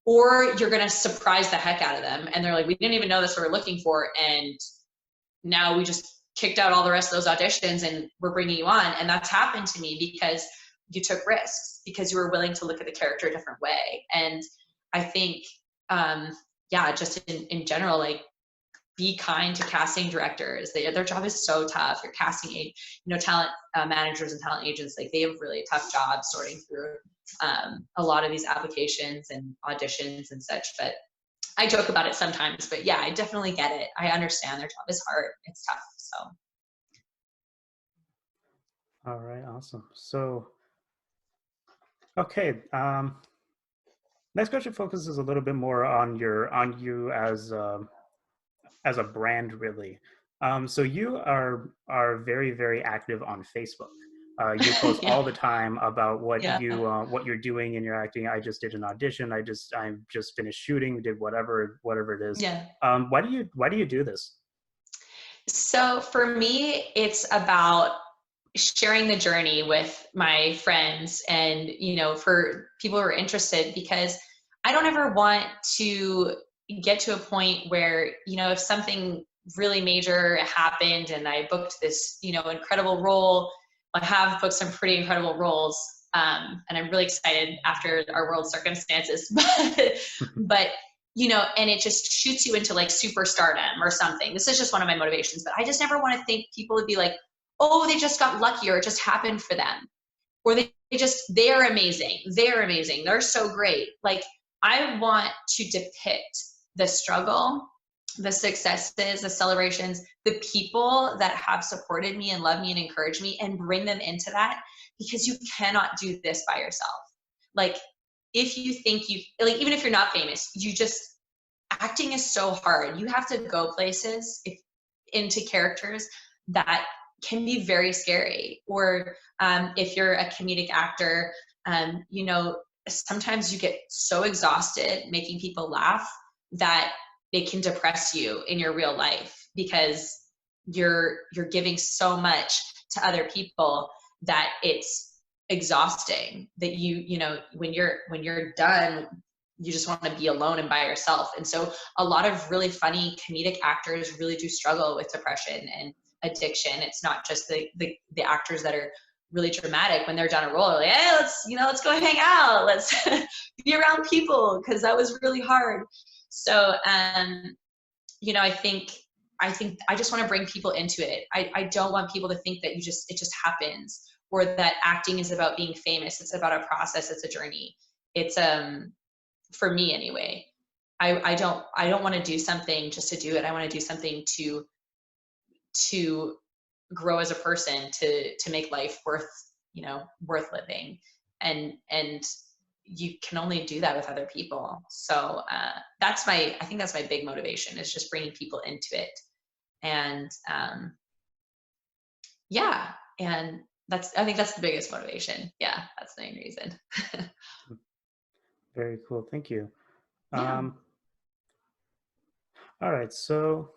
S2: or you're going to surprise the heck out of them and they're like, we didn't even know this we were looking for, and now we just kicked out all the rest of those auditions and we're bringing you on. And that's happened to me because you took risks, because you were willing to look at the character a different way. And I think yeah, just in general, like be kind to casting directors. Their job is so tough. You're casting talent managers and talent agents, like they have really tough jobs sorting through a lot of these applications and auditions and such. But I joke about it sometimes, but yeah, I definitely get it. I understand their job is hard. It's tough. So.
S1: All right, awesome. So, okay. Next question focuses a little bit more on you as a brand, really. So you are very, very active on Facebook. You post
S2: Yeah.
S1: all the time about
S2: Yeah.
S1: what you're doing in your acting. I just did an audition. I just finished shooting. Did whatever it is.
S2: Yeah.
S1: Why do you do this?
S2: So for me, it's about sharing the journey with my friends and, you know, for people who are interested, because I don't ever want to get to a point where, you know, if something really major happened and I booked this, you know, incredible role, I have booked some pretty incredible roles. And I'm really excited after our world circumstances, but you know, and it just shoots you into like superstardom or something. This is just one of my motivations, but I just never want to think people would be like, oh, they just got lucky or it just happened for them. Or they're amazing. They're amazing. They're so great. Like I want to depict the struggle, the successes, the celebrations, the people that have supported me and love me and encourage me, and bring them into that, because you cannot do this by yourself. Like if you think like, even if you're not famous, acting is so hard. You have to go places into characters that can be very scary. Or if you're a comedic actor, you know, sometimes you get so exhausted making people laugh that it can depress you in your real life, because you're giving so much to other people that it's exhausting, that you know, when you're done, you just want to be alone and by yourself. And so a lot of really funny comedic actors really do struggle with depression and addiction. It's not just the actors that are really dramatic. When they're done a role, they're like, hey, let's go hang out. Let's be around people, because that was really hard. So, you know, I think I just want to bring people into it. I don't want people to think that it just happens, or that acting is about being famous. It's about a process. It's a journey. It's for me anyway. I don't want to do something just to do it. I want to do something to grow as a person, to make life worth, worth living. And you can only do that with other people. So I think that's my big motivation, is just bringing people into it. And yeah, and I think that's the biggest motivation. Yeah, that's the main reason.
S1: Very cool. Thank you.
S2: Yeah.
S1: Um, all right. So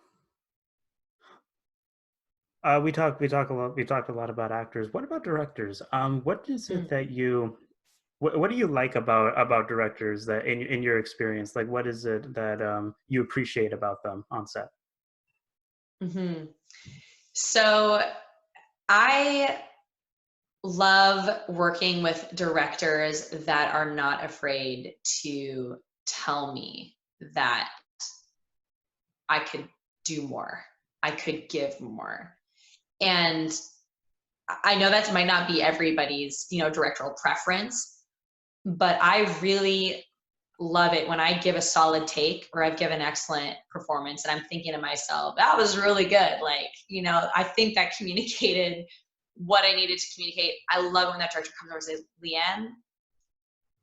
S1: we talked a lot about actors. What about directors? What is it
S2: Mm.
S1: that what do you like about directors that in your experience? Like, what is it that you appreciate about them on set?
S2: Hmm. So I love working with directors that are not afraid to tell me that I could do more, I could give more. And I know that might not be everybody's, directorial preference, but I really love it when I give a solid take or I've given excellent performance and I'm thinking to myself, that was really good. Like, I think that communicated what I needed to communicate. I love when that director comes over and says, Leanne,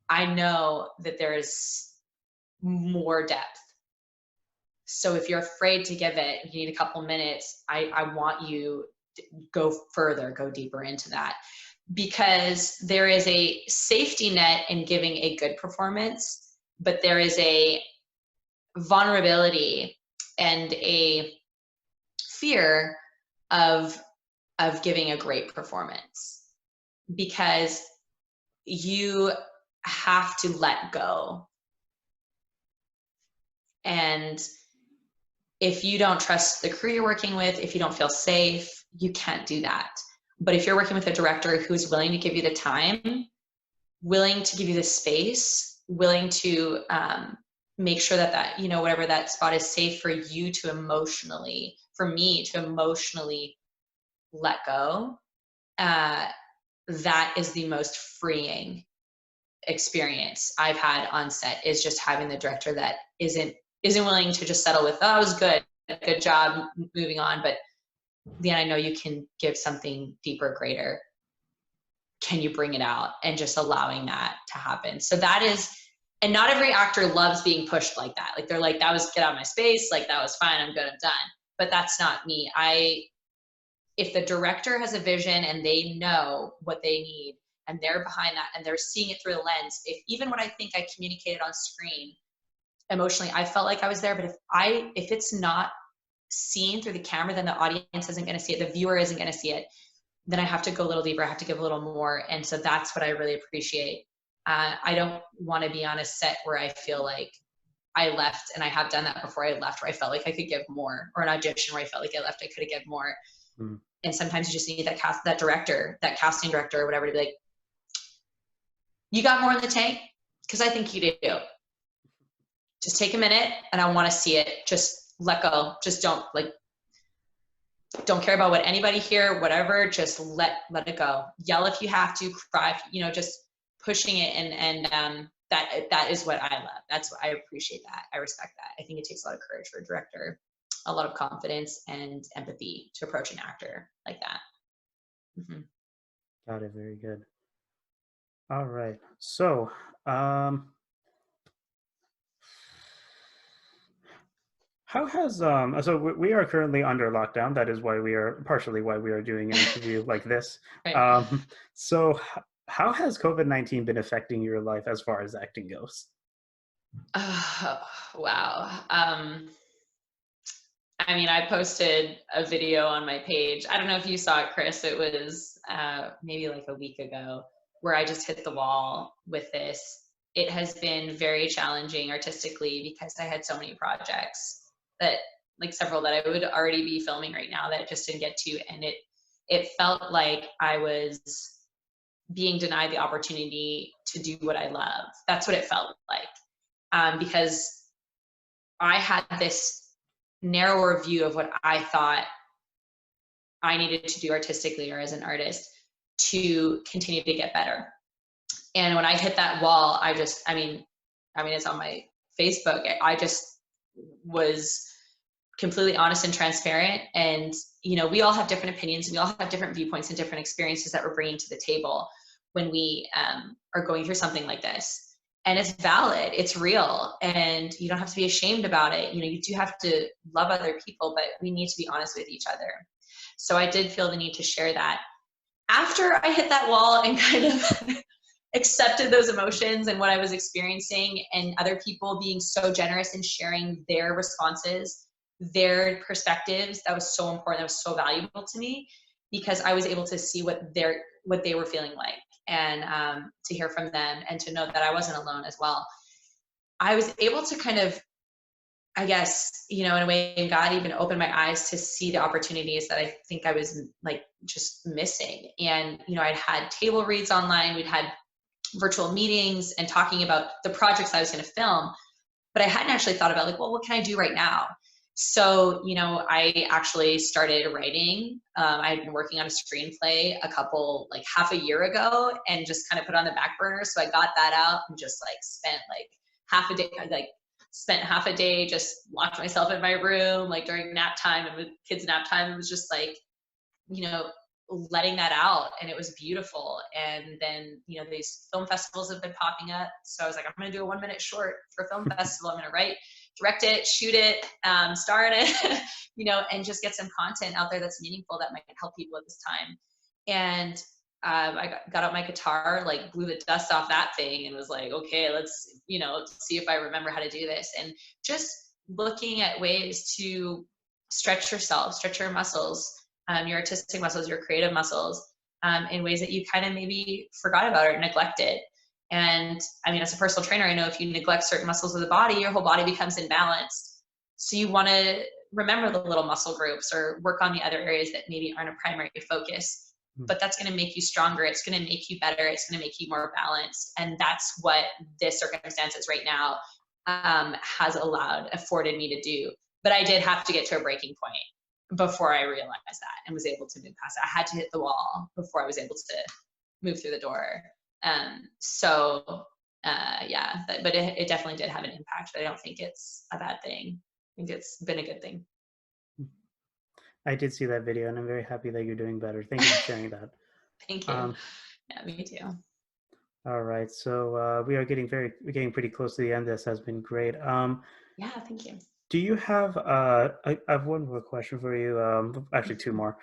S2: I know that there's more depth. So if you're afraid to give it, you need a couple minutes. I want you to go further, go deeper into that, because there is a safety net in giving a good performance, but there is a vulnerability and a fear of giving a great performance, because you have to let go. And if you don't trust the crew you're working with, if you don't feel safe, you can't do that. But if you're working with a director who's willing to give you the time, willing to give you the space, willing to make sure that whatever that spot is safe for you to emotionally, for me to emotionally let go, that is the most freeing experience I've had on set, is just having the director that isn't willing to just settle with, oh, it was good job, moving on. But then I know you can give something deeper, greater. Can you bring it out? And just allowing that to happen. So that is, and not every actor loves being pushed like that. Like, they're like, that was, get out of my space. Like, that was fine. I'm good. I'm done. But that's not me. If the director has a vision and they know what they need and they're behind that and they're seeing it through the lens, if even what I think I communicated on screen emotionally, I felt like I was there, but if it's not seen through the camera, then the audience isn't going to see it, the viewer isn't going to see it, then I have to go a little deeper, I have to give a little more. And so that's what I really appreciate. I don't want to be on a set where I feel like I left, and I have done that before, I left where I felt like I could give more, or an audition where I felt like I left, I could have given more.
S1: Mm.
S2: And sometimes you just need that director, that casting director or whatever, to be like, you got more in the tank? Because I think you do. Just take a minute and I want to see it. Just let go. Just don't care about what anybody here, whatever, just let it go. Yell if you have to, cry, just pushing it. And that is what I love. That's what I appreciate. That I respect that. I think it takes a lot of courage for a director, a lot of confidence and empathy to approach an actor like that. Mm-hmm.
S1: Got it. Very good. All right. So, um, how has so we are currently under lockdown. That is why we are partially why we are doing an interview like this.
S2: Right.
S1: Um, so how has COVID-19 been affecting your life as far as acting goes?
S2: Oh, wow. I mean, I posted a video on my page. I don't know if you saw it, Chris. It was maybe like a week ago, where I just hit the wall with this. It has been very challenging artistically, because I had so many projects, that, like, several that I would already be filming right now that I just didn't get to. And it felt like I was being denied the opportunity to do what I love. That's what it felt like. Because I had this narrower view of what I thought I needed to do artistically or as an artist to continue to get better. And when I hit that wall, I mean, I mean, it's on my Facebook. I just was completely honest and transparent. And, you know, we all have different opinions. We all have different viewpoints and different experiences that we're bringing to the table when we are going through something like this. And it's valid, it's real, and you don't have to be ashamed about it. You know, you do have to love other people, but we need to be honest with each other. So I did feel the need to share that. After I hit that wall and kind of accepted those emotions and what I was experiencing, and other people being so generous in sharing their responses, their perspectives, that was so important. That was so valuable to me, because I was able to see what they were feeling like, and to hear from them and to know that I wasn't alone as well. I was able to kind of, I guess, you know, in a way, God even opened my eyes to see the opportunities that I think I was like just missing. And, you know, I'd had table reads online, we'd had virtual meetings and talking about the projects I was going to film, but I hadn't actually thought about like, well, what can I do right now? So, you know, I actually started writing. I had been working on a screenplay like half a year ago, and just kind of put it on the back burner. So I got that out and just like spent half a day, just locked myself in my room, like during nap time and with kids nap time. It was just like, you know, letting that out, and it was beautiful. And then, you know, these film festivals have been popping up. So I was like, I'm going to do a 1-minute short for a film festival. I'm going to write, direct it, shoot it, star in it, you know, and just get some content out there that's meaningful, that might help people at this time. And I got out my guitar, like blew the dust off that thing, and was like, okay, let's, you know, see if I remember how to do this. And just looking at ways to stretch yourself, stretch your muscles, your artistic muscles, your creative muscles, in ways that you kind of maybe forgot about or neglected. And I mean, as a personal trainer, I know if you neglect certain muscles of the body, your whole body becomes imbalanced. So you want to remember the little muscle groups, or work on the other areas that maybe aren't a primary focus. But that's going to make you stronger. It's going to make you better. It's going to make you more balanced. And that's what this circumstances right now has afforded me to do. But I did have to get to a breaking point before I realized that and was able to move past it. I had to hit the wall before I was able to move through the door. Yeah, but it definitely did have an impact, but I don't think it's a bad thing. I think it's been a good thing.
S1: I did see that video, and I'm very happy that you're doing better. Thank you for sharing that.
S2: Thank you. Yeah, me too.
S1: All right, so we're getting pretty close to the end. This has been great.
S2: Yeah, thank you.
S1: Do you have I have one more question for you. Actually, two more.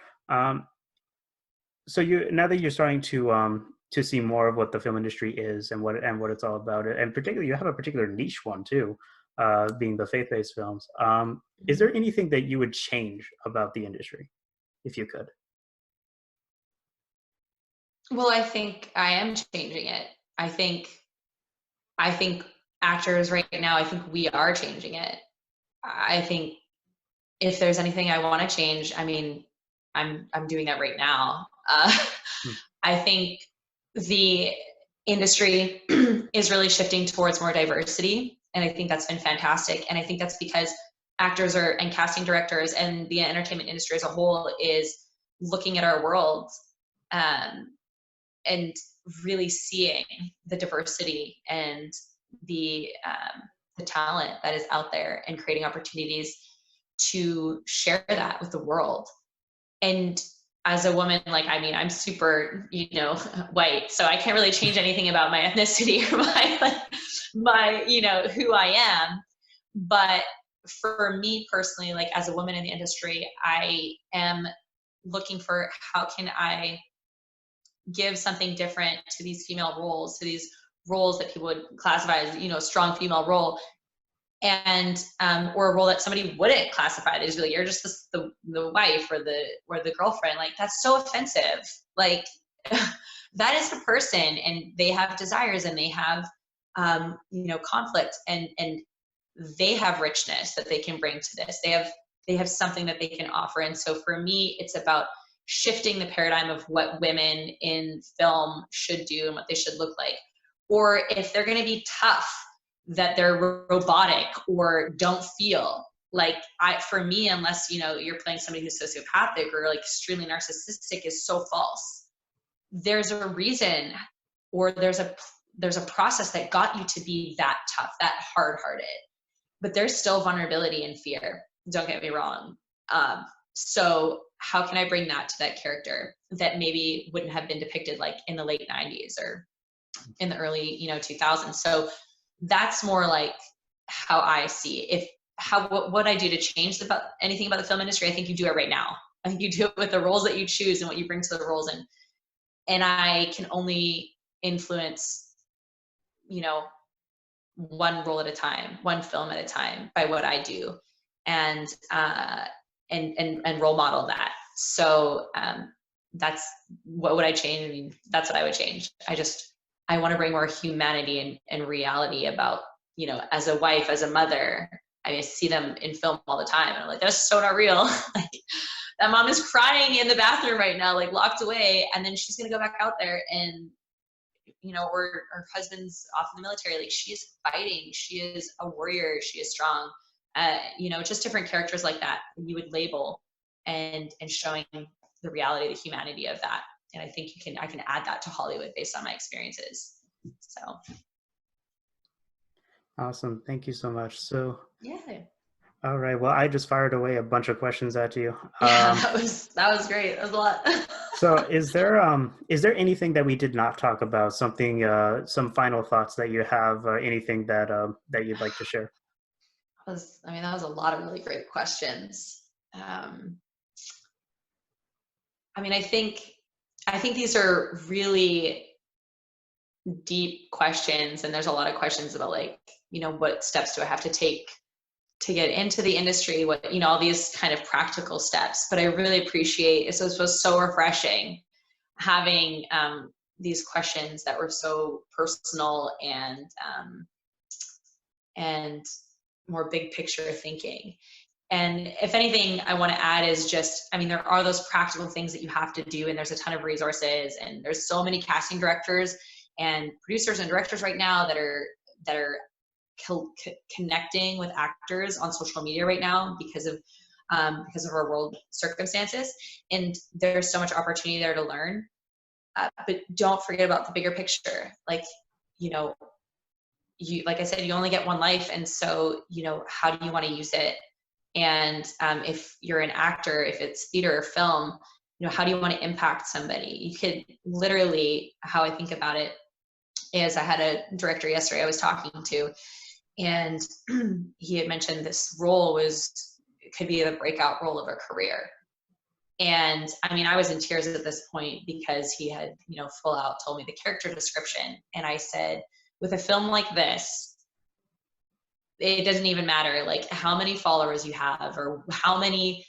S1: So now that you're starting to see more of what the film industry is and what it's all about, and particularly you have a particular niche one too, being the faith-based films. Is there anything that you would change about the industry, if you could?
S2: Well, I think I am changing it. I think actors right now, I think we are changing it. I think if there's anything I want to change, I mean, I'm doing that right now. I think the industry is really shifting towards more diversity, and I think that's been fantastic. And I think that's because actors and casting directors and the entertainment industry as a whole is looking at our world and really seeing the diversity and the talent that is out there, and creating opportunities to share that with the world. And as a woman, like, I mean, I'm super, you know, white, so I can't really change anything about my ethnicity or my, you know, who I am. But for me personally, like as a woman in the industry, I am looking for how can I give something different to these female roles, to these roles that people would classify as, you know, strong female role, and or a role that somebody wouldn't classify as, really, you're just the wife or the girlfriend. Like, that's so offensive. Like, that is the person, and they have desires, and they have you know, conflict, and they have richness that they can bring to this. They have something that they can offer. And so for me, it's about shifting the paradigm of what women in film should do and what they should look like. Or if they're going to be tough, that they're robotic or don't feel like, for me, unless, you know, you're playing somebody who's sociopathic or like extremely narcissistic, is so false. There's a reason, or there's a there's a process that got you to be that tough, that hard-hearted, but there's still vulnerability and fear. Don't get me wrong. So how can I bring that to that character that maybe wouldn't have been depicted like in the late 90s or in the early, 2000s? So that's more like how I see if what I do to change anything about the film industry. I think you do it right now. I think you do it with the roles that you choose and what you bring to the roles, and I can only influence, one role at a time, one film at a time by what I do, and role model that. So that's what would I change? I mean, that's what I would change. I want to bring more humanity and reality about, as a wife, as a mother. I mean, I see them in film all the time, and I'm like, that's so not real. Like, that mom is crying in the bathroom right now, like locked away, and then she's gonna go back out there and, or her husband's off in the military. Like, she is fighting. She is a warrior. She is strong. Just different characters like that you would label and showing the reality, the humanity of that. And I think I can add that to Hollywood based on my experiences. So.
S1: Awesome. Thank you so much. So,
S2: Yeah.
S1: all right. Well, I just fired away a bunch of questions at you.
S2: Yeah, that was great. That was a lot.
S1: So is there anything that we did not talk about? Something, some final thoughts that you have, or anything that you'd like to share?
S2: That was a lot of really great questions. I think these are really deep questions, and there's a lot of questions about, like, what steps do I have to take to get into the industry, what, all these kind of practical steps. But I really appreciate it. Was so refreshing having these questions that were so personal and more big picture thinking. And if anything I want to add is just, there are those practical things that you have to do, and there's a ton of resources, and there's so many casting directors and producers and directors right now that are connecting with actors on social media right now because of our world circumstances, and there's so much opportunity there to learn. But don't forget about the bigger picture. Like, like I said, you only get one life, and so how do you want to use it? And if you're an actor, if it's theater or film, how do you want to impact somebody? You could literally, how I think about it is, I had a director yesterday I was talking to, and he had mentioned this role could be the breakout role of a career. And I was in tears at this point because he had, full out told me the character description. And I said, with a film like this, it doesn't even matter like how many followers you have or how many,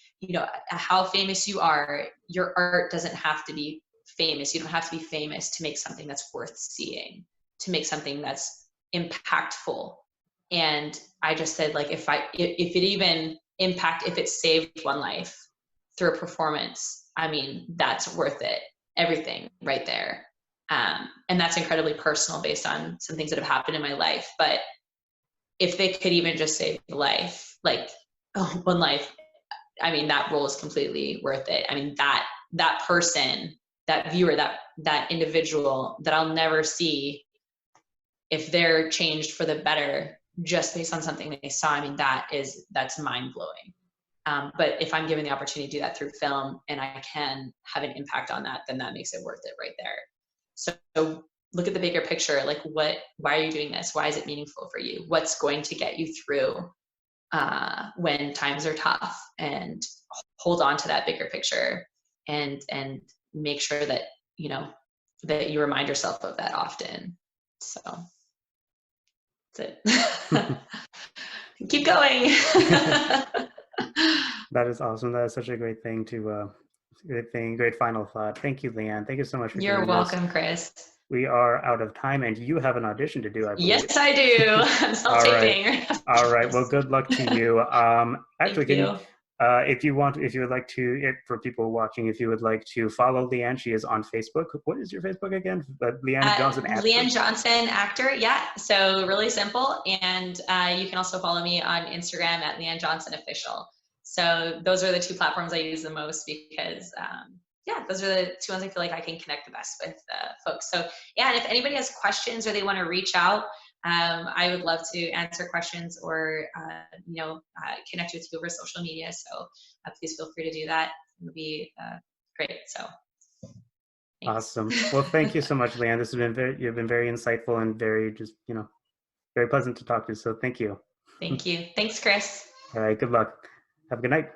S2: how famous you are. Your art doesn't have to be famous. You don't have to be famous to make something that's worth seeing, to make something that's impactful. And I just said, like, if it saved one life through a performance, that's worth it. Everything right there. And that's incredibly personal based on some things that have happened in my life. But if they could even just save a life, like, one life, that role is completely worth it. That person, that viewer, that individual that I'll never see, if they're changed for the better just based on something they saw, that's mind blowing. But if I'm given the opportunity to do that through film and I can have an impact on that, then that makes it worth it right there. So look at the bigger picture. Like, why are you doing this? Why is it meaningful for you? What's going to get you through when times are tough? And hold on to that bigger picture and make sure that, that you remind yourself of that often. So that's it. Keep going.
S1: That is awesome. That is such a great thing great final thought. Thank you, Leanne. Thank you so much for
S2: You're
S1: doing
S2: welcome,
S1: this.
S2: Chris.
S1: We are out of time, and you have an audition to do, I believe.
S2: Yes, I do. I'm still taping.
S1: All right. Well, good luck to you. Actually,
S2: Thank you.
S1: If you would like to, for people watching, if you would like to follow Leanne, she is on Facebook. What is your Facebook again? Leanne Johnson Actor.
S2: Leanne Johnson Actor. Yeah. So really simple. And you can also follow me on Instagram at Leanne Johnson Official. So those are the two platforms I use the most because, yeah, those are the two ones I feel like I can connect the best with folks. So yeah, and if anybody has questions or they want to reach out, I would love to answer questions or connect with you over social media. So please feel free to do that. It would be great. So thanks.
S1: Awesome. Well, thank you so much, Leanne. This has been you've been very insightful and very just, very pleasant to talk to. So thank you.
S2: Thank you. Thanks, Chris.
S1: All right. Good luck. Have a good night.